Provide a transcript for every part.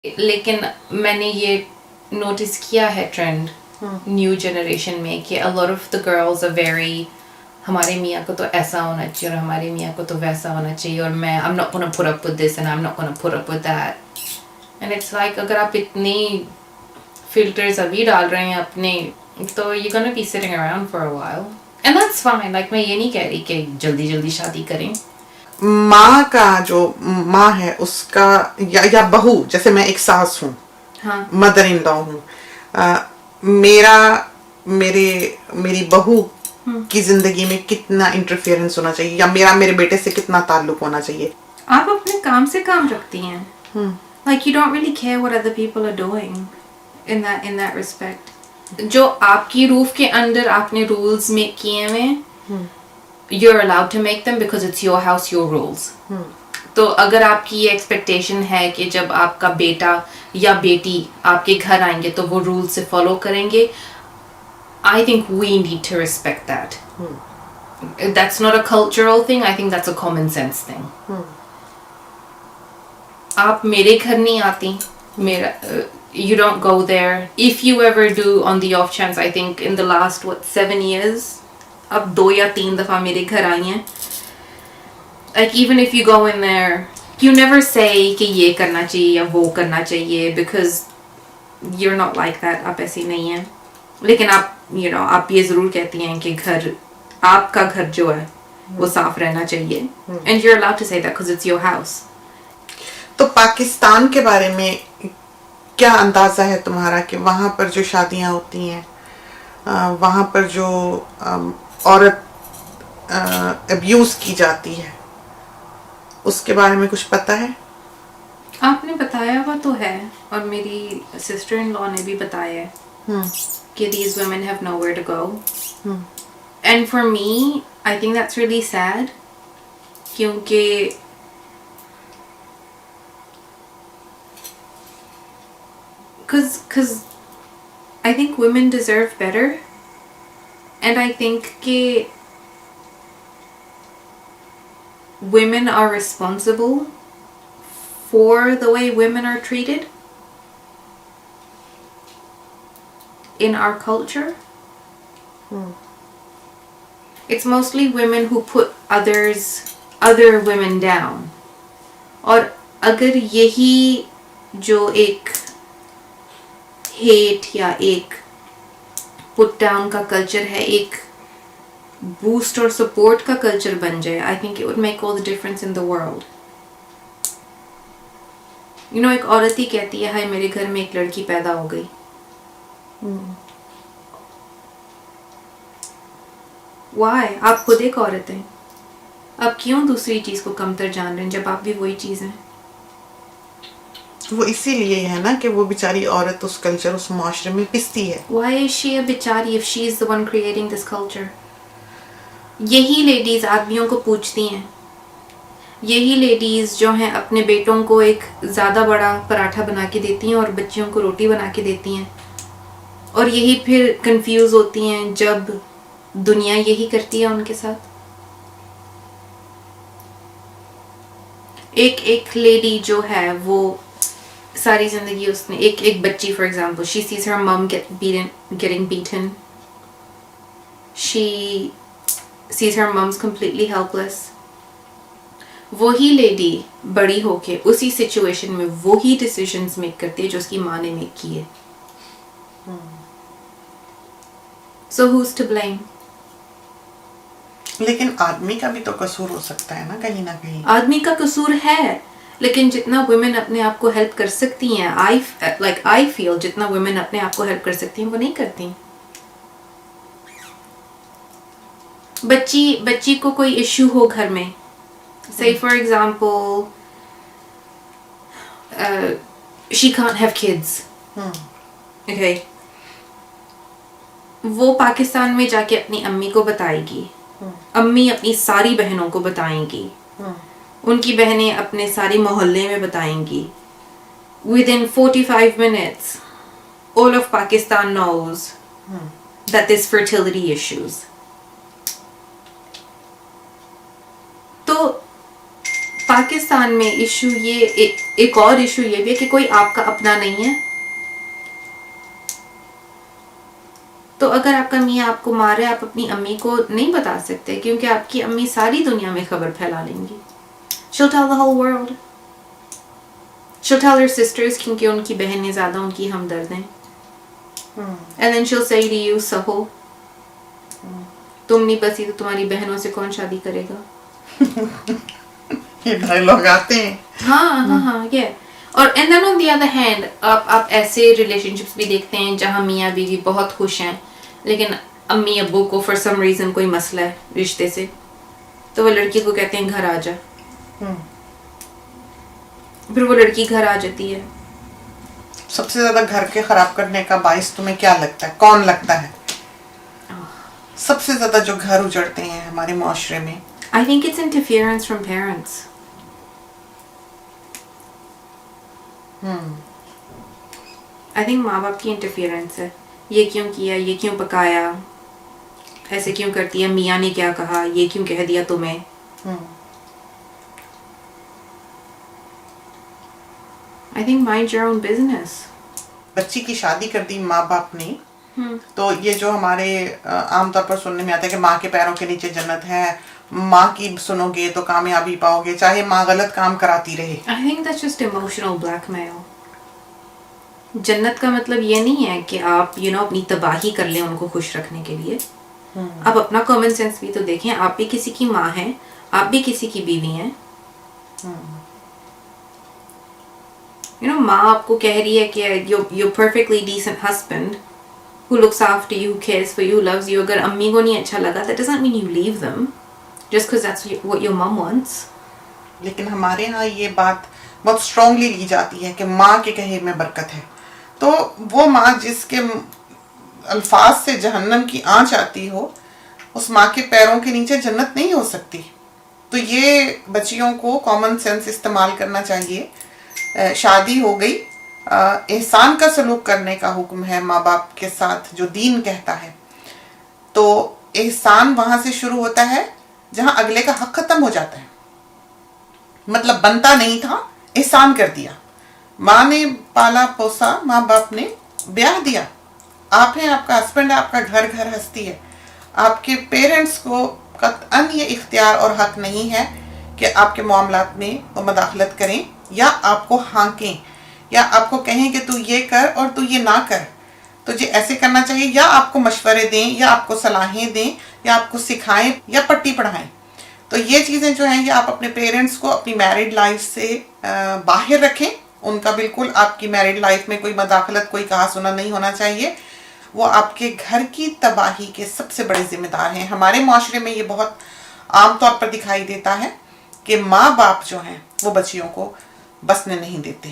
لیکن میں نے یہ نوٹس کیا ہے ٹرینڈ نیو جنریشن میں کہ a lot of the girls are very ہمارے میاں کو تو ایسا ہونا چاہیے اور ہمارے میاں کو تو ویسا ہونا چاہیے اور میں I'm not gonna put up with this and I'm not gonna put up with that and it's like اگر آپ اتنی فلٹرز ابھی ڈال رہے ہیں اپنے تو you're gonna be sitting around for a while and that's fine. like میں یہ نہیں کہہ رہی کہ جلدی جلدی شادی کریں. ماں کا جو ماں ہے اس کا یا بہو، جیسے میں ایک ساس ہوں، مدر ان لا ہوں، میری بہو کی زندگی میں کتنا انٹرفیئرنس ہونا چاہیے یا میرے بیٹے سے کتنا تعلق ہونا چاہیے. آپ اپنے کام سے کام رکھتی ہیں. like you don't really care what other people are doing in that respect. جو آپ کی روف کے اندر آپ نے رولز میک کیے ہوئے you're allowed to make them because it's your house, your rules. تو اگر آپ کی یہ ایکسپیکٹیشن ہے کہ جب آپ کا بیٹا یا بیٹی آپ کے گھر آئیں گے تو وہ رول سے فالو کریں گے, I think we need to respect that. That's not a cultural thing, I think that's a common sense thing. آپ میرے گھر نہیں آتی, you don't go there. If you ever do, on the off chance, I think in the last 7 years اب 2 یا 3 دفعہ میرے گھر آئی ہیں. like even if you go in there you never say کہ یہ کرنا چاہیے یا وہ کرنا چاہیے because you're not like that. آپ ایسی نہیں ہیں, لیکن آپ آپ یہ ضرور کہتی ہیں کہ گھر آپ کا گھر جو ہے وہ صاف رہنا چاہیے and you're allowed to say that because it's your house. تو پاکستان کے بارے میں کیا اندازہ ہے تمہارا کہ وہاں پر جو شادیاں ہوتی ہیں, وہاں پر جو عورت ابیوز کی جاتی ہے, اس کے بارے میں کچھ پتہ ہے؟ آپ نے بتایا ہوا تو ہے, اور میری سسٹر ان لا نے بھی بتایا ہے کہ these women have nowhere to go. And for me, I think that's really sad. کیونکہ because I think women deserve better. And I think کہ women are responsible for the way women are treated in our culture. It's mostly women who put other women down. اور اگر یہی جو ایک hate یا ایک put down کا culture ہے, ایک بوسٹ اور سپورٹ کا کلچر بن جائے, I think it would make all the difference in the world. ایک عورت ہی کہتی ہے ہائے میرے گھر میں ایک لڑکی پیدا ہو گئی. Why? آپ خود ایک عورت ہیں, آپ کیوں دوسری چیز کو کمتر جان رہے ہیں جب آپ بھی وہی چیز ہیں؟ وہ اسی لیے ہے نا کہ وہ بیچاری عورت اس کلچر, اس معاشرے میں پستی ہے. Why is she a بیچاری if she is the one creating this culture? یہی لیڈیز آدمیوں کو پوچھتی ہیں, یہی لیڈیز جو ہیں اپنے بیٹوں کو ایک زیادہ بڑا پراٹھا بنا کے دیتی ہیں اور بچیوں کو روٹی بنا کے دیتی ہیں, اور یہی پھر کنفیوز ہوتی ہیں جب دنیا یہی کرتی ہے ان کے ساتھ. ایک لیڈی جو ہے وہ ساری زندگی اس نے ایک بچی for example she sees her mom getting beaten, she sees her mom's completely helpless. وہی لیڈی بڑی ہو کے اسی سچویشن میں وہی ڈیسیژنز میک کرتی ہے جو اس کی ماں نے میک کیے. So who's to blame? لیکن آدمی کا بھی تو قصور ہو سکتا ہے نا کہیں نہ کہیں. آدمی کا قصور ہے, لیکن جتنا ویمن اپنے آپ کو ہیلپ کر سکتی ہیں, I feel جتنا ویمن اپنے آپ کو ہیلپ کر سکتی ہیں وہ نہیں کرتی. بچی کو کوئی ایشو ہو گھر میں, say for example she can't have kids. Okay. وہ پاکستان میں جا کے اپنی امی کو بتائے گی, امی اپنی ساری بہنوں کو بتائیں گی, ان کی بہنیں اپنے سارے محلے میں بتائیں گی. Within 45 minutes all of Pakistan knows that there's fertility issues. تو پاکستان میں ایشو یہ ایک اور ایشو یہ بھی ہے کہ کوئی آپ کا اپنا نہیں ہے. تو اگر آپ کا میاں آپ کو مارے آپ اپنی امی کو نہیں بتا سکتے کیونکہ آپ کی امی ساری دنیا میں خبر پھیلا لیں گی. She'll tell the whole world. She'll tell her sisters کیونکہ ان کی بہنیں زیادہ ان کی ہمدرد ہیں. And then she'll say to you, سہو تم نہیں بسی تو تمہاری بہنوں سے کون شادی کرے گا. یہ ڈائلاگ آتے ہیں. ہاں یہ. اور and then on the other hand آپ ایسے ریلیشن شپس بھی دیکھتے ہیں جہاں میاں بیوی بہت خوش ہیں لیکن امی ابو کو for some reason کوئی مسئلہ ہے رشتے سے تو وہ لڑکی کو کہتے ہیں گھر آ جا. پھر وہ لڑکی گھر آ جاتی ہے. سب سے زیادہ گھر کے خراب کرنے کا باعث تمہیں کیا لگتا ہے؟ کون لگتا ہے سب سے زیادہ جو گھر اجڑتے ہیں ہمارے معاشرے میں؟ I think it's interference from parents. I think ماں باپ کی انٹرفیئرنس ہے. یہ کیوں کیا, یہ کیوں پکایا, ایسے کیوں کرتی ہے, میاں نے کیا کہا, یہ کیوں کہہ دیا تمہیں. I think mind your own business. بچی کی شادی کر دی ماں باپ نے تو یہ جو ہمارے عام طور پر سننے میں آتا ہے کہ ماں کے پیروں کے نیچے جنت ہے, ماں کی سنو گے تو کامیابی پاؤ گے چاہے ماں غلط کام کراتی رہے. I think that's just emotional blackmail. جنت کا مطلب یہ نہیں ہے کہ آپ اپنی تباہی کر لیں ان کو خوش رکھنے کے لیے. آپ اپنا کامن سینس بھی تو دیکھیں. آپ بھی کسی کی ماں ہیں, آپ بھی کسی کی بیوی ہیں. ماں آپ کو کہہ رہی ہے کہ you're perfectly decent husband who looks after you, cares for you, loves you. اگر امی کو نہیں اچھا لگا that doesn't mean you leave them just because that's what your mom wants. لیکن ہمارے ہاں یہ بات بہت اسٹرانگلی لی جاتی ہے کہ ماں کے کہے میں برکت ہے. تو وہ ماں جس کے الفاظ سے جہنم کی آنچ آتی ہو اس ماں کے پیروں کے نیچے جنت نہیں ہو سکتی. تو یہ بچیوں کو کامن سینس استعمال کرنا چاہیے. شادی ہو گئی, احسان کا سلوک کرنے کا حکم ہے ماں باپ کے ساتھ جو دین کہتا ہے. تو احسان وہاں سے شروع ہوتا ہے جہاں اگلے کا حق ختم ہو جاتا ہے. مطلب بنتا نہیں تھا, احسان کر دیا. ماں نے پالا پوسا, ماں باپ نے بیاہ دیا. آپ ہیں, آپ کا ہسبینڈ ہے, آپ کا گھر گھر ہستی ہے. آپ کے پیرنٹس کو قطعاً یہ اختیار اور حق نہیں ہے کہ آپ کے معاملات میں وہ مداخلت کریں یا آپ کو ہانکیں یا آپ کو کہیں کہ تو یہ کر اور تو یہ نہ کر, تجھے ایسے کرنا چاہیے, یا آپ کو مشورے دیں یا آپ کو صلاحیں دیں یا آپ کو سکھائیں یا پٹی پڑھائیں. تو یہ چیزیں جو ہیں یہ آپ اپنے پیرنٹس کو اپنی میرڈ لائف سے باہر رکھیں. ان کا بالکل آپ کی میرڈ لائف میں کوئی مداخلت, کوئی کہا سنا نہیں ہونا چاہیے. وہ آپ کے گھر کی تباہی کے سب سے بڑے ذمہ دار ہیں. ہمارے معاشرے میں یہ بہت عام طور پر دکھائی دیتا ہے کہ ماں باپ جو ہیں وہ بچیوں کو بسنے نہیں دیتے.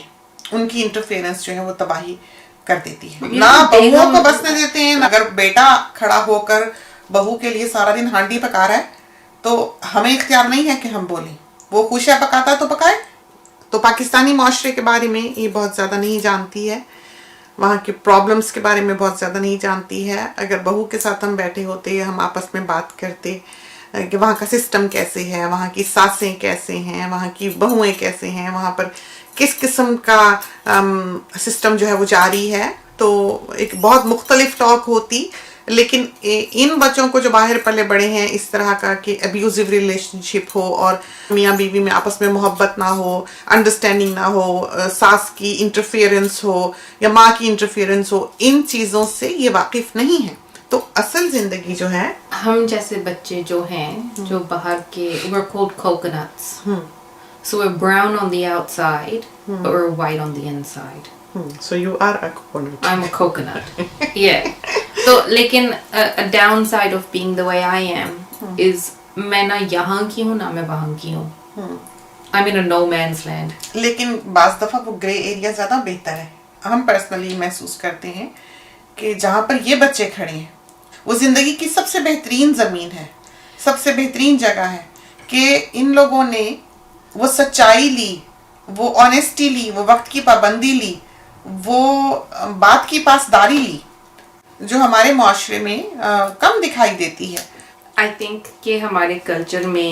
ان کی انٹرفیئرنس جو ہے وہ تباہی کر دیتی ہے. نہ بہوؤں کو بسنے دیتے ہیں. اگر بیٹا کھڑا ہو کر بہو کے لیے سارا دن ہانڈی پکا رہا ہے تو ہمیں اختیار نہیں ہے کہ ہم بولیں. وہ خوش ہے پکاتا تو پکائے. تو پاکستانی معاشرے کے بارے میں یہ بہت زیادہ نہیں جانتی ہے, وہاں کے پرابلمس کے بارے میں بہت زیادہ نہیں جانتی ہے. اگر بہو کے ساتھ ہم بیٹھے ہوتے, ہم آپس میں بات کرتے کہ وہاں کا سسٹم کیسے ہے, وہاں کی ساسیں کیسے ہیں, وہاں کی بہویں کیسے ہیں, وہاں پر کس قسم کا سسٹم جو ہے وہ جاری ہے, تو ایک بہت مختلف ٹاک ہوتی. لیکن ان بچوں کو جو باہر پلے بڑے ہیں اس طرح کا کہ ابیوزو ریلیشن شپ ہو اور میاں بیوی میں آپس میں محبت نہ ہو, انڈرسٹینڈنگ نہ ہو, ساس کی انٹرفیئرنس ہو یا ماں کی انٹرفیئرنس ہو, ان چیزوں سے یہ واقف نہیں ہے. تو اصل زندگی جو ہے, ہم جیسے بچے جو ہیں جو باہر کے we're called coconuts. So we're brown on the outside but we're white on the inside. so you are a coconut. I'm a coconut. Yeah. تو لیکن a downside of being the way I am is میں نہ یہاں کی ہوں نہ میں وہاں کی ہوں. I'm in a no man's land. لیکن بعض دفعہ وہ گرے ایریا زیادہ بہتر ہے. ہم پرسنلی محسوس کرتے ہیں کہ جہاں پر یہ بچے کھڑے ہیں وہ زندگی کی سب سے بہترین زمین ہے, سب سے بہترین جگہ ہے کہ ان لوگوں نے وہ سچائی لی, وہ آنیسٹی لی, وہ وقت کی پابندی لی, وہ بات کی پاسداری لی, جو ہمارے معاشرے میں کم دکھائی دیتی ہے. I think کہ ہمارے کلچر میں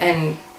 and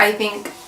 I think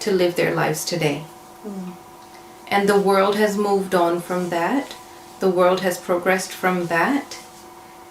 to live their lives today. And the world has moved on from that. The world has progressed from that.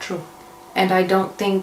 True. And I don't think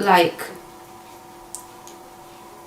Like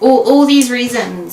all these reasons,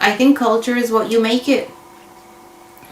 I think culture is what you make it.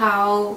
how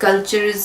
cultures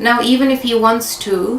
Now even if he wants to,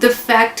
the fact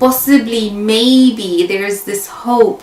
possibly maybe there's this hope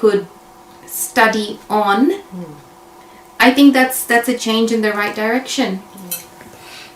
could study on. I think that's a change in the right direction.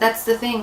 That's the thing.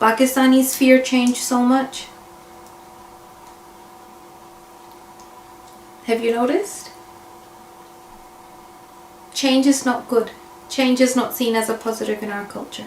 Pakistanis fear change so much. Have you noticed? Change is not good. Change is not seen as a positive in our culture.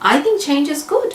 I think change is good.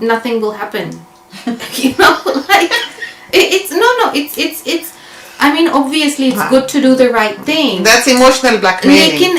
nothing will happen. Like it's I mean obviously it's good to do the right thing. That's emotional blackmailing.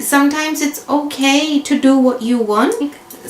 sometimes it's okay to do what you want.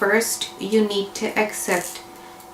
first you need to accept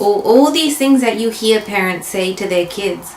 All these things that you hear parents say to their kids.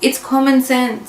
It's common sense.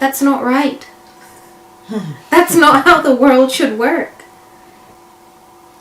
That's not right. That's not how the world should work.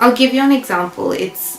I'll give you an example. It's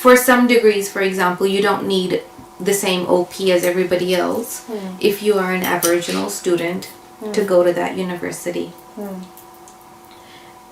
for some degrees, for example, you don't need the same OP as everybody else if you are an Aboriginal student to go to that university.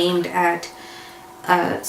aimed at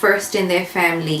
first in their family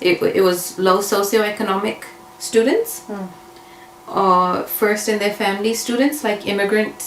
it was low socioeconomic students first in their family students like immigrants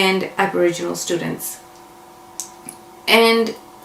and Aboriginal students. And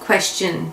question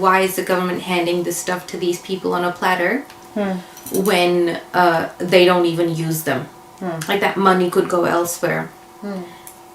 why is the government handing this stuff to these people on a platter when they don't even use them. Like that money could go elsewhere.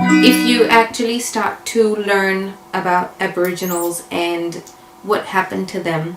if you actually start to learn about Aboriginals and what happened to them,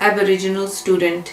Aboriginal student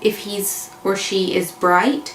if he's or she is bright,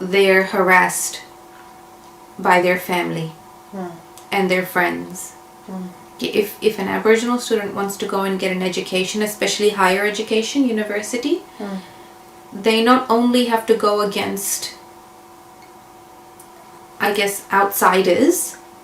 they're harassed by their family and their friends. If an Aboriginal student wants to go and get an education, especially higher education, university, they not only have to go against, I guess, outsiders,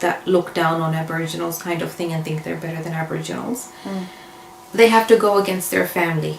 that look down on Aboriginals kind of thing and think they're better than Aboriginals, they have to go against their family.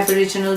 Aboriginal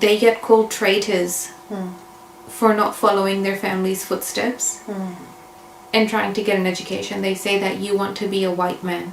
they get called traitors for not following their family's footsteps and trying to get an education. They say that you want to be a white man.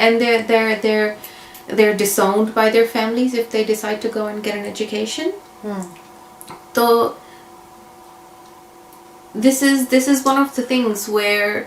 And they're disowned by their families if they decide to go and get an education. So this is one of the things where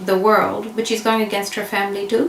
the world but she's going against her family too.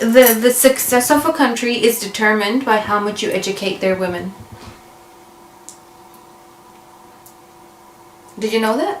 The success of a country is determined by how much you educate their women. Did you know that?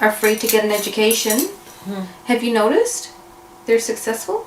are afraid to get an education, have you noticed? They're successful.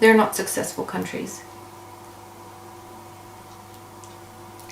they're not successful countries.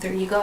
There you go.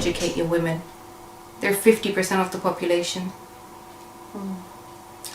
educate your women. They're 50% of the population.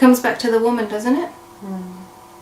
Comes back to the woman, doesn't it?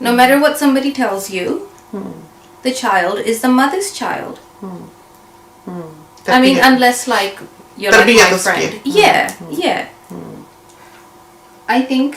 No matter what somebody tells you, the child is the mother's child. I mean, unless like you're like my friend. Yeah. I think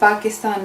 Pakistan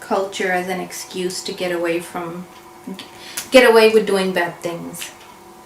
culture as an excuse to get away with doing bad things.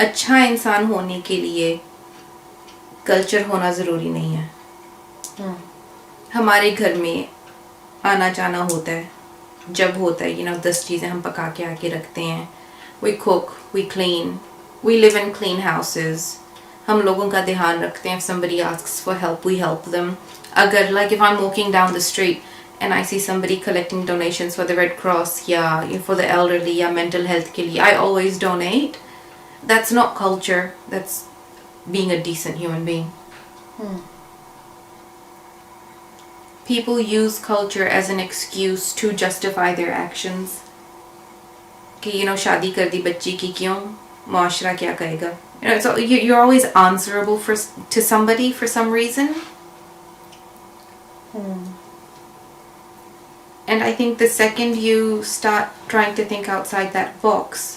اچھا انسان ہونے کے لیے culture ہونا ضروری نہیں ہے. ہمارے گھر میں آنا جانا ہوتا ہے, جب ہوتا ہے 10 چیزیں ہم پکا کے آ کے رکھتے ہیں. we cook, we clean, we live in clean houses. ہم لوگوں کا دھیان رکھتے ہیں. if somebody asks for help, we help them. اگر like if I'm walking down the street and I see somebody collecting donations for the Red Cross یا for the elderly یا mental health کے لیے, I always donate. That's not culture, that's being a decent human being. People use culture as an excuse to justify their actions. کہ شادی کر دی بچی کی, کیوں, معاشرہ کیا کہے گا. So you're always answerable to somebody for some reason. And I think the second you start trying to think outside that box,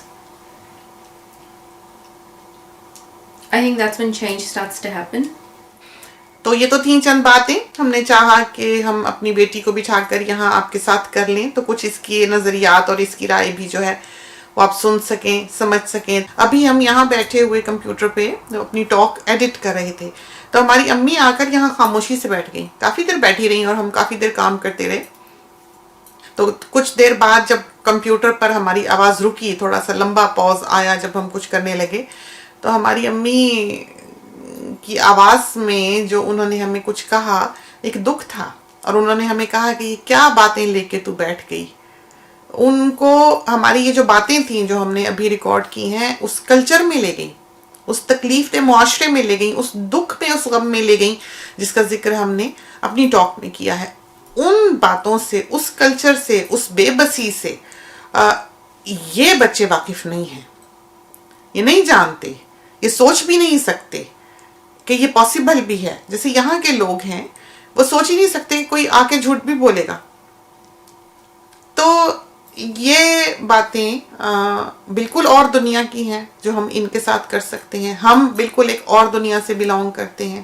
I think that's when change starts to happen. تو یہ تو تھیں چند باتیں ہم نے چاہا کہ ہم اپنی بیٹی کو بٹھا کر یہاں آپ کے ساتھ کر لیں, تو کچھ اس کی نظریات اور اس کی رائے بھی جو ہے وہ آپ سن سکیں, سمجھ سکیں. ابھی ہم یہاں بیٹھے ہوئے کمپیوٹر پہ اپنی ٹاک ایڈٹ کر رہے تھے, تو ہماری امی آ کر یہاں خاموشی سے بیٹھ گئیں, کافی دیر بیٹھی رہیں اور ہم کافی دیر کام کرتے رہے. تو کچھ دیر بعد جب کمپیوٹر پر ہماری آواز رکی, تھوڑا سا لمبا پاز آیا جب ہم کچھ کرنے لگے, تو ہماری امی کی آواز میں جو انہوں نے ہمیں کچھ کہا ایک دکھ تھا, اور انہوں نے ہمیں کہا کہ یہ کیا باتیں لے کے تو بیٹھ گئی. ان کو ہماری یہ جو باتیں تھیں جو ہم نے ابھی ریکارڈ کی ہیں اس کلچر میں لے گئیں, اس تکلیف دہ معاشرے میں لے گئیں, اس دکھ میں, اس غم میں لے گئیں جس کا ذکر ہم نے اپنی ٹاک میں کیا ہے. ان باتوں سے, اس کلچر سے, اس بے بسی سے یہ بچے واقف نہیں ہیں, یہ نہیں جانتے, یہ سوچ بھی نہیں سکتے کہ یہ پاسبل بھی ہے. جیسے یہاں کے لوگ ہیں وہ سوچ ہی نہیں سکتے کہ کوئی آ کے جھوٹ بھی بولے گا. تو یہ باتیں بالکل اور دنیا کی ہیں جو ہم ان کے ساتھ کر سکتے ہیں. ہم بالکل ایک اور دنیا سے بلانگ کرتے ہیں.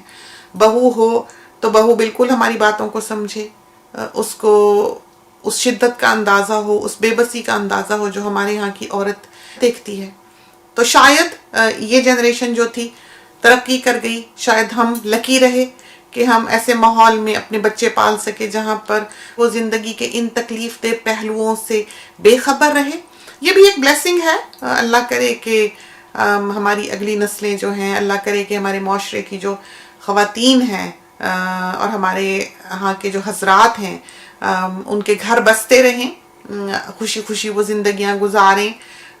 بہو ہو تو بہو بالکل ہماری باتوں کو سمجھے, اس کو اس شدت کا اندازہ ہو, اس بے بسی کا اندازہ ہو جو ہمارے یہاں کی عورت دیکھتی ہے. تو شاید یہ جنریشن جو تھی ترقی کر گئی, شاید ہم لکی رہے کہ ہم ایسے ماحول میں اپنے بچے پال سکے جہاں پر وہ زندگی کے ان تکلیف دہ پہلوؤں سے بے خبر رہے. یہ بھی ایک بلیسنگ ہے. اللہ کرے کہ ہماری اگلی نسلیں جو ہیں, اللہ کرے کہ ہمارے معاشرے کی جو خواتین ہیں اور ہمارے یہاں کے جو حضرات ہیں ان کے گھر بستے رہیں, خوشی خوشی وہ زندگیاں گزاریں,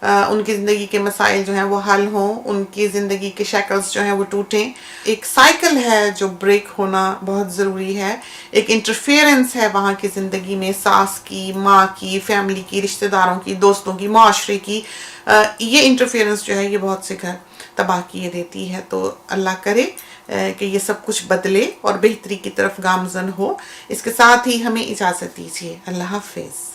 ان کی زندگی کے مسائل جو ہیں وہ حل ہوں, ان کی زندگی کے شیکلز جو ہیں وہ ٹوٹیں. ایک سائیکل ہے جو بریک ہونا بہت ضروری ہے. ایک انٹرفیئرنس ہے وہاں کی زندگی میں, ساس کی, ماں کی, فیملی کی, رشتہ داروں کی, دوستوں کی, معاشرے کی. یہ انٹرفیئرنس جو ہے یہ بہت سے گھر تباہ کیے دیتی ہے. تو اللہ کرے کہ یہ سب کچھ بدلے اور بہتری کی طرف گامزن ہو. اس کے ساتھ ہی ہمیں اجازت دیجیے. اللہ حافظ.